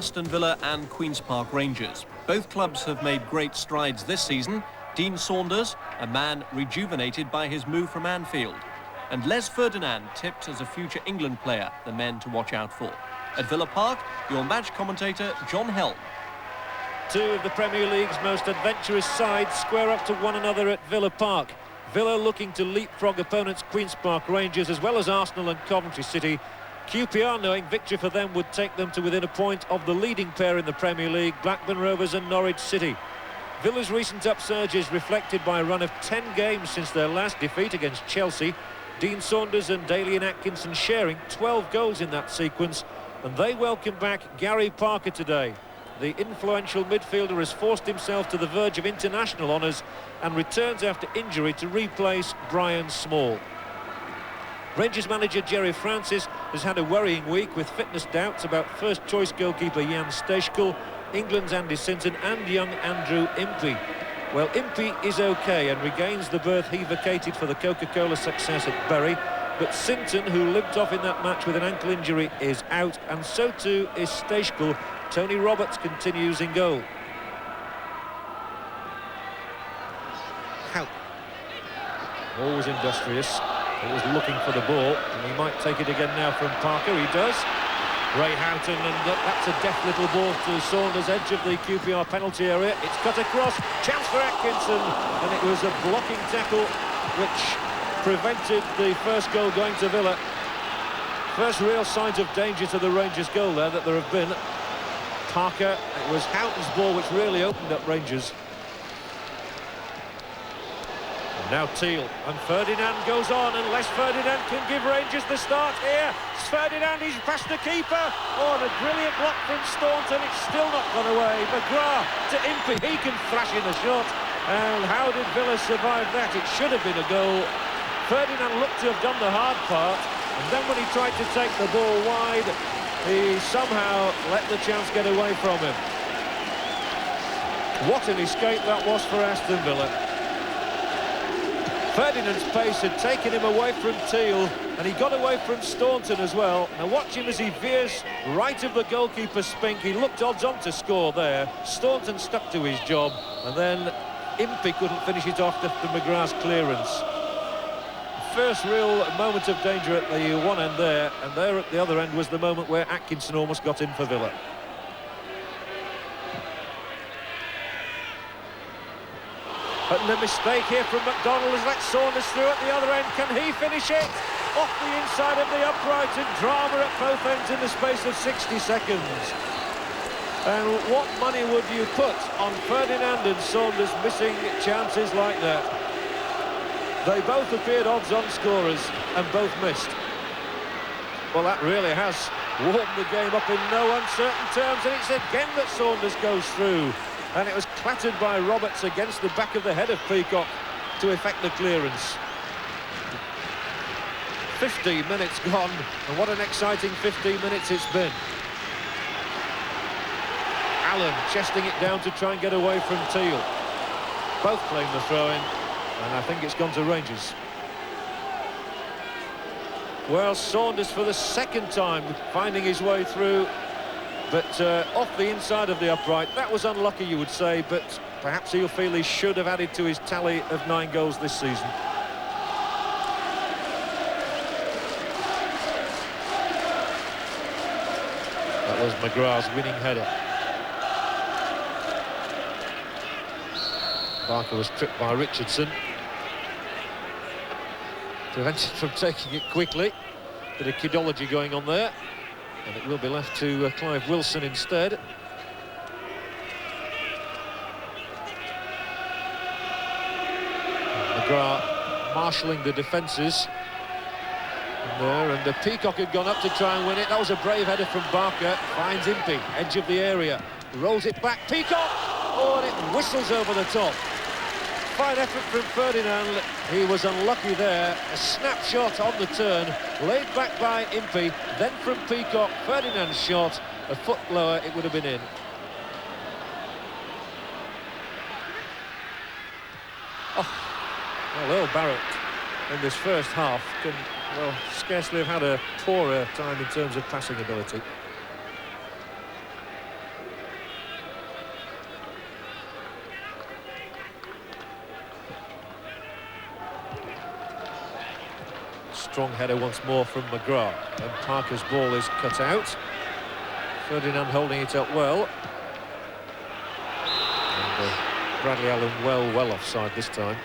Aston Villa and Queen's Park Rangers. Both clubs have made great strides this season. Dean Saunders, a man rejuvenated by his move from Anfield. And Les Ferdinand tipped as a future England player, the men to watch out for. At Villa Park, your match commentator, John Helm. Two of the Premier League's most adventurous sides square up to one another at Villa Park. Villa looking to leapfrog opponents Queen's Park Rangers as well as Arsenal and Coventry City. QPR knowing victory for them would take them to within a point of the leading pair in the Premier League, Blackburn Rovers and Norwich City. Villa's recent upsurge is reflected by a run of 10 games since their last defeat against Chelsea. Dean Saunders and Dalian Atkinson sharing 12 goals in that sequence, and they welcome back Gary Parker today. The influential midfielder has forced himself to the verge of international honours and returns after injury to replace Brian Small. Rangers manager Jerry Francis has had a worrying week with fitness doubts about first-choice goalkeeper Jan Stejskal, England's Andy Sinton and young Andrew Impey. Well, Impey is OK and regains the berth he vacated for the Coca-Cola success at Bury, but Sinton, who limped off in that match with an ankle injury, is out, and so too is Stejskal. Tony Roberts continues in goal. How? Always industrious. Always looking for the ball, and he might take it again now from Parker. He does. Ray Houghton, and that's a deft little ball to Saunders, edge of the QPR penalty area. It's cut across, chance for Atkinson, and it was a blocking tackle which prevented the first goal going to Villa. First real signs of danger to the Rangers goal there that there have been. Parker, it was Houghton's ball which really opened up Rangers. Now Teal, and Ferdinand goes on, and Les Ferdinand can give Rangers the start here. Ferdinand, he's past the keeper. Oh, and a brilliant block from Staunton. It's still not gone away. McGrath to Impey, he can thrash in a shot. And how did Villa survive that? It should have been a goal. Ferdinand looked to have done the hard part, and then when he tried to take the ball wide, he somehow let the chance get away from him. What an escape that was for Aston Villa. Ferdinand's pace had taken him away from Teal, and he got away from Staunton as well. Now watch him as he veers right of the goalkeeper's spink. He looked odds-on to score there. Staunton stuck to his job, and then Impey couldn't finish it off after McGrath's clearance. First real moment of danger at the one end there, and there at the other end was the moment where Atkinson almost got in for Villa. And a mistake here from McDonald has let Saunders through at the other end. Can he finish it? Off the inside of the upright, and drama at both ends in the space of 60 seconds. And what money would you put on Ferdinand and Saunders missing chances like that? They both appeared odds-on scorers and both missed. Well, that really has warmed the game up in no uncertain terms, and it's again that Saunders goes through. And it was clattered by Roberts against the back of the head of Peacock to effect the clearance. 15 minutes gone, and what an exciting 15 minutes it's been. Allen chesting it down to try and get away from Teal. Both claim the throw-in, and I think it's gone to Rangers. Well, Saunders for the second time finding his way through, but off the inside of the upright. That was unlucky, you would say, but perhaps he'll feel he should have added to his tally of 9 goals this season. That was McGrath's winning header. Barker was tripped by Richardson. Prevented from taking it quickly. Bit of kidology going on there. And it will be left to Clive Wilson instead. McGrath marshalling the defences there, and the Peacock had gone up to try and win it. That was a brave header from Barker. Finds Impey, edge of the area, rolls it back. Peacock! Oh, and it whistles over the top. Fine effort from Ferdinand. He was unlucky there. A snapshot on the turn, laid back by Impey, then from Peacock. Ferdinand's shot, a foot lower, it would have been in. Oh, well, Earl Barrett in this first half can, well, scarcely have had a poorer time in terms of passing ability. strong header once more from McGrath. And Parker's ball is cut out. Ferdinand holding it up well. And Bradley Allen well offside this time.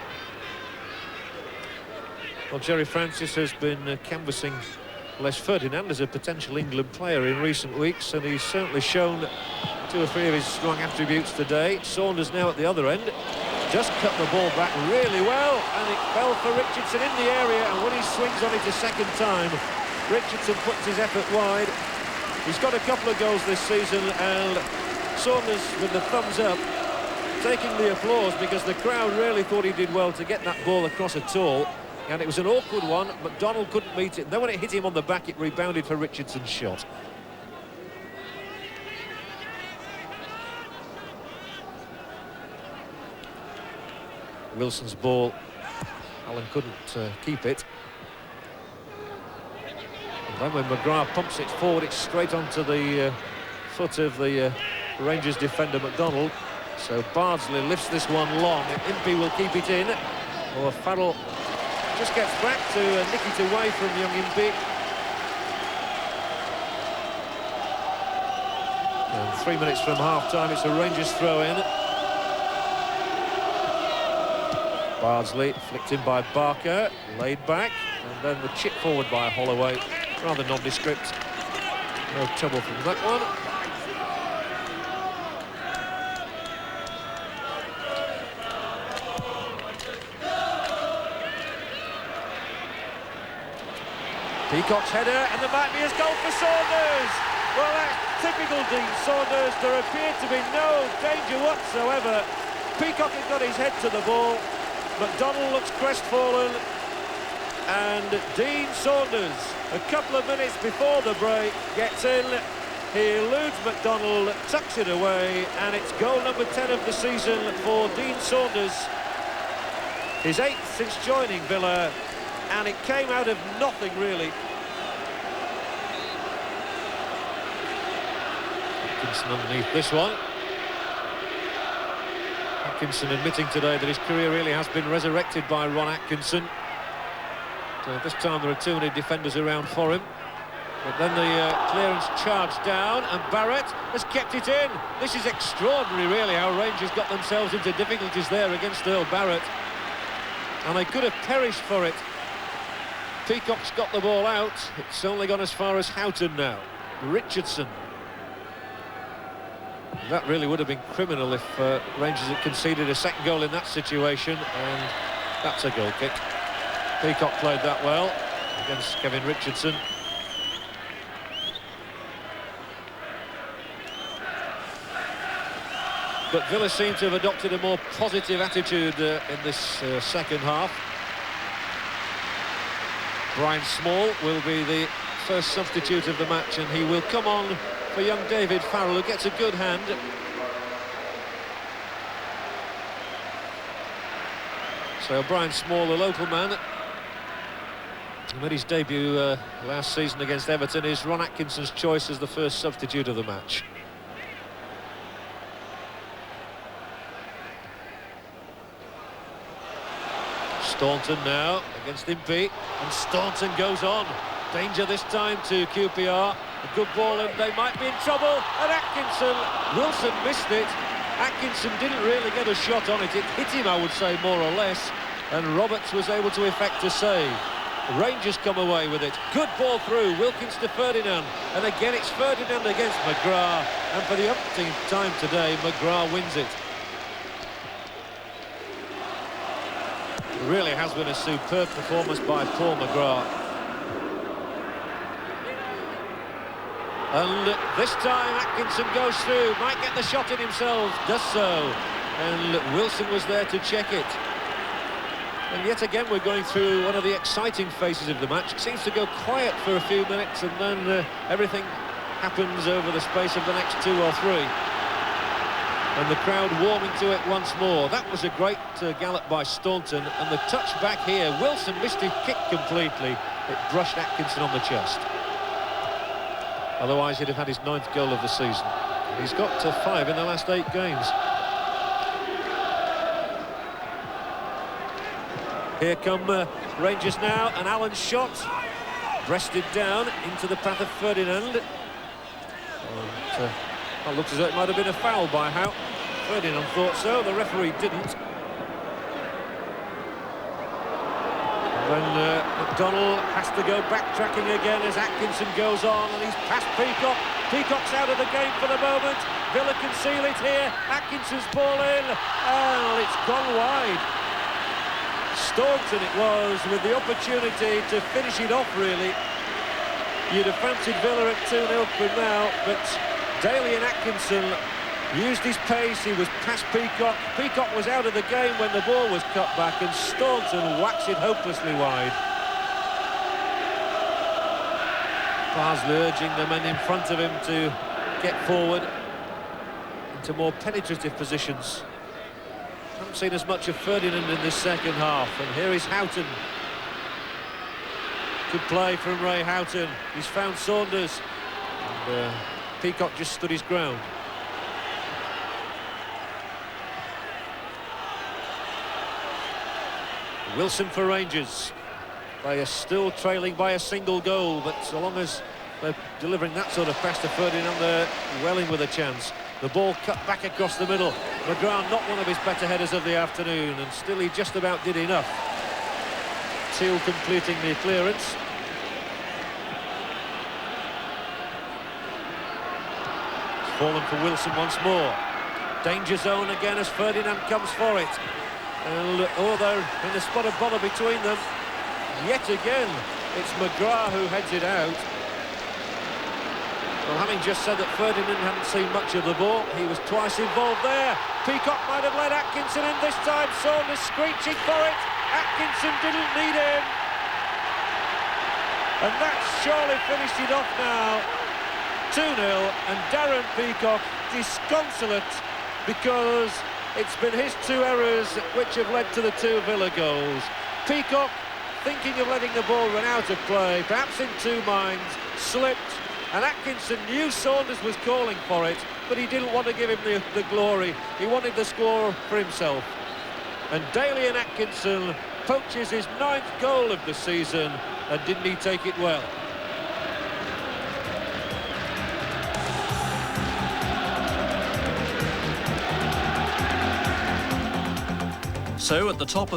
Well, Jerry Francis has been canvassing Les Ferdinand as a potential England player in recent weeks, and he's certainly shown 2 or 3 of his strong attributes today. Saunders now at the other end. Just cut the ball back really well, and it fell for Richardson in the area, and when he swings on it a second time, Richardson puts his effort wide. He's got a couple of goals this season, and Saunders with the thumbs up, taking the applause because the crowd really thought he did well to get that ball across at all, and it was an awkward one. McDonald couldn't meet it, and then when it hit him on the back, it rebounded for Richardson's shot. Wilson's ball, Allen couldn't keep it. And then when McGrath pumps it forward, it's straight onto the foot of the Rangers defender McDonald. So Bardsley lifts this one long, and Impey will keep it in. Or Farrell just gets back to nick it away from young Impey. And 3 minutes from half-time, it's a Rangers throw-in. Bardsley flicked in by Barker, laid back, and then the chip forward by Holloway. Rather nondescript. No trouble from that one. Peacock's header, and there might be a goal for Saunders. Well, that's typical Dean Saunders. There appeared to be no danger whatsoever. Peacock had got his head to the ball. McDonald looks crestfallen, and Dean Saunders, a couple of minutes before the break, gets in. He eludes McDonald, tucks it away, and it's goal number 10 of the season for Dean Saunders. His 8th since joining Villa, and it came out of nothing, really. Atkinson underneath this one. Atkinson admitting today that his career really has been resurrected by Ron Atkinson. So this time there are too many defenders around for him. But then the clearance charged down, and Barrett has kept it in. This is extraordinary, really, how Rangers got themselves into difficulties there against Earl Barrett. And they could have perished for it. Peacock's got the ball out. It's only gone as far as Houghton now. Richardson. That really would have been criminal if Rangers had conceded a second goal in that situation, and that's a goal kick. Peacock played that well against Kevin Richardson. But Villa seem to have adopted a more positive attitude in this second half. Brian Small will be the first substitute of the match, and he will come on for young David Farrell, who gets a good hand. So Brian Small, the local man, who made his debut last season against Everton, is Ron Atkinson's choice as the first substitute of the match. Staunton now against Impey, and Staunton goes on. Danger this time to QPR. A good ball, and they might be in trouble. And Atkinson, Wilson missed it. Atkinson didn't really get a shot on it. It hit him, I would say, more or less. And Roberts was able to effect a save. The Rangers come away with it. Good ball through. Wilkins to Ferdinand. And again, it's Ferdinand against McGrath. And for the umpteenth time today, McGrath wins it. It really has been a superb performance by Paul McGrath. And this time Atkinson goes through, might get the shot in himself, does so. And Wilson was there to check it. And yet again we're going through one of the exciting phases of the match. It seems to go quiet for a few minutes, and then everything happens over the space of the next 2 or 3. And the crowd warming to it once more. That was a great gallop by Staunton, and the touch back here, Wilson missed his kick completely. It brushed Atkinson on the chest. Otherwise he'd have had his 9th goal of the season. He's got 5 in the last 8 games. Here come Rangers now, and Allen's shot breasted down into the path of Ferdinand. And, it looks as though it might have been a foul by Howe. Ferdinand thought so, the referee didn't. When McDonnell has to go backtracking again as Atkinson goes on, and he's past Peacock. Peacock's out of the game for the moment. Villa can seal it here. Atkinson's ball in, and it's gone wide. Staunton it was, with the opportunity to finish it off, really. You'd have fancied Villa at 2-0 from now, but Daly and Atkinson used his pace. He was past Peacock. Peacock was out of the game when the ball was cut back, and Staunton whacks it hopelessly wide. Barnsley urging the men in front of him to get forward into more penetrative positions. Haven't seen as much of Ferdinand in this second half, and here is Houghton. Good play from Ray Houghton. He's found Saunders, and Peacock just stood his ground. Wilson for Rangers. They are still trailing by a single goal, but so long as they're delivering that sort of pass to Ferdinand, they're well in with a chance. The ball cut back across the middle. McGrath, not one of his better headers of the afternoon, and still he just about did enough. Teal completing the clearance. It's fallen for Wilson once more. Danger zone again as Ferdinand comes for it. And they're in the spot of bother between them. Yet again, it's McGrath who heads it out. Well, having just said that Ferdinand hadn't seen much of the ball, he was twice involved there. Peacock might have led Atkinson in this time. Saunders screeching for it. Atkinson didn't need him. And that's surely finished it off now. 2-0, and Darren Peacock disconsolate because it's been his two errors which have led to the two Villa goals. Peacock, thinking of letting the ball run out of play, perhaps in two minds, slipped, and Atkinson knew Saunders was calling for it, but he didn't want to give him the glory. He wanted the score for himself. And Daly and Atkinson poaches his 9th goal of the season, and didn't he take it well? So at the top of